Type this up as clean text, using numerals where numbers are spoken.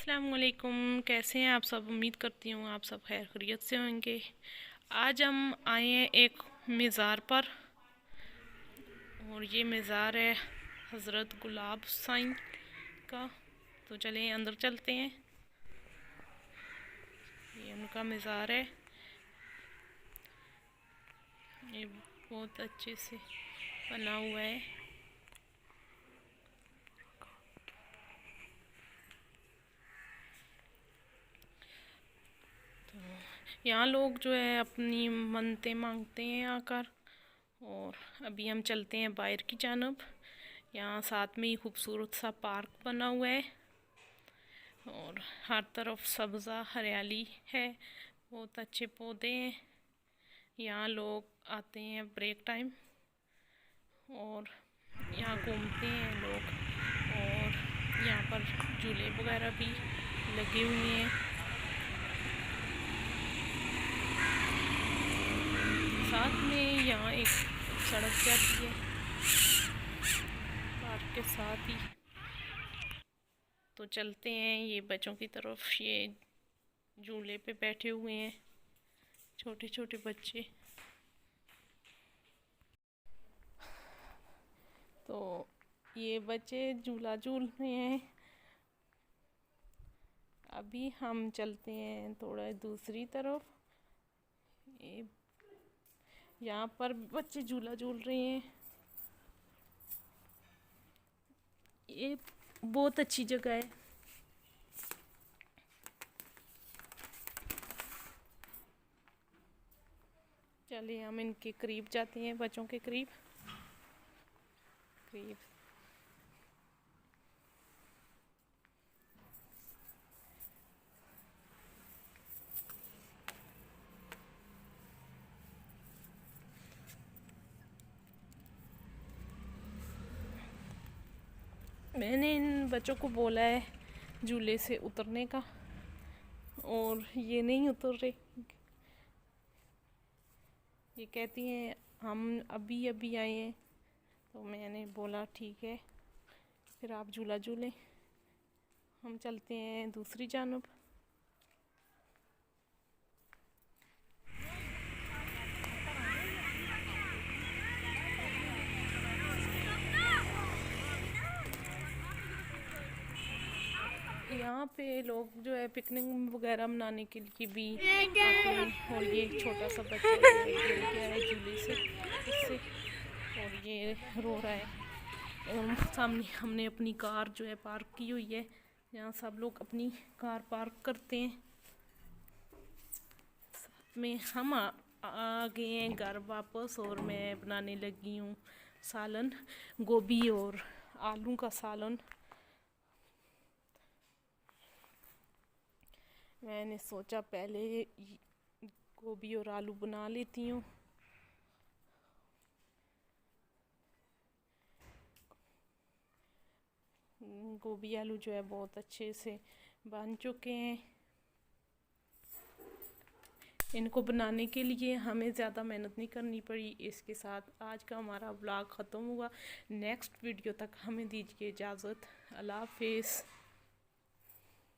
अस्सलाम वालेकुम। कैसे हैं आप सब? उम्मीद करती हूँ आप सब खैर खैरियत से होंगे। आज हम आए हैं एक मज़ार पर और ये मज़ार है हज़रत गुलाब साईं का। तो चलें अंदर चलते हैं। ये उनका मज़ार है। ये बहुत अच्छे से बना हुआ है। तो यहाँ लोग जो है अपनी मन्नतें मांगते हैं आकर। और अभी हम चलते हैं बाहर की जानब। यहाँ साथ में ही खूबसूरत सा पार्क बना हुआ है और हर तरफ सब्ज़ा हरियाली है, बहुत अच्छे पौधे हैं। यहाँ लोग आते हैं ब्रेक टाइम और यहाँ घूमते हैं लोग। और यहाँ पर झूले वगैरह भी लगे हुए हैं। साथ में यहाँ एक सड़क जाती है पार्क के साथ ही। तो चलते हैं ये बच्चों की तरफ। ये झूले पे बैठे हुए हैं छोटे छोटे बच्चे। तो ये बच्चे झूला झूल रहे हैं। अभी हम चलते हैं थोड़ा दूसरी तरफ। ये यहाँ पर बच्चे झूला झूल रहे हैं। ये बहुत अच्छी जगह है। चलिए हम इनके करीब जाते हैं, बच्चों के करीब। मैंने इन बच्चों को बोला है झूले से उतरने का और ये नहीं उतर रहे। ये कहती हैं हम अभी अभी आए हैं। तो मैंने बोला ठीक है, फिर आप झूला झूलें। हम चलते हैं दूसरी जानब। यहाँ पे लोग जो है पिकनिक वगैरह मनाने के लिए भी आते हैं। और ये छोटा सा बच्चा गिर गया है झूले से इससे और ये रो रहा है। और सामने हमने अपनी कार जो है पार्क की हुई है। यहाँ सब लोग अपनी कार पार्क करते हैं। साथ में हम आ गए हैं घर वापस और मैं बनाने लगी हूँ सालन, गोभी और आलू का सालन। मैंने सोचा पहले गोभी और आलू बना लेती हूँ। गोभी आलू जो है बहुत अच्छे से बन चुके हैं। इनको बनाने के लिए हमें ज़्यादा मेहनत नहीं करनी पड़ी। इसके साथ आज का हमारा व्लॉग ख़त्म हुआ। नेक्स्ट वीडियो तक हमें दीजिए इजाज़त। अल्लाह हाफिज़।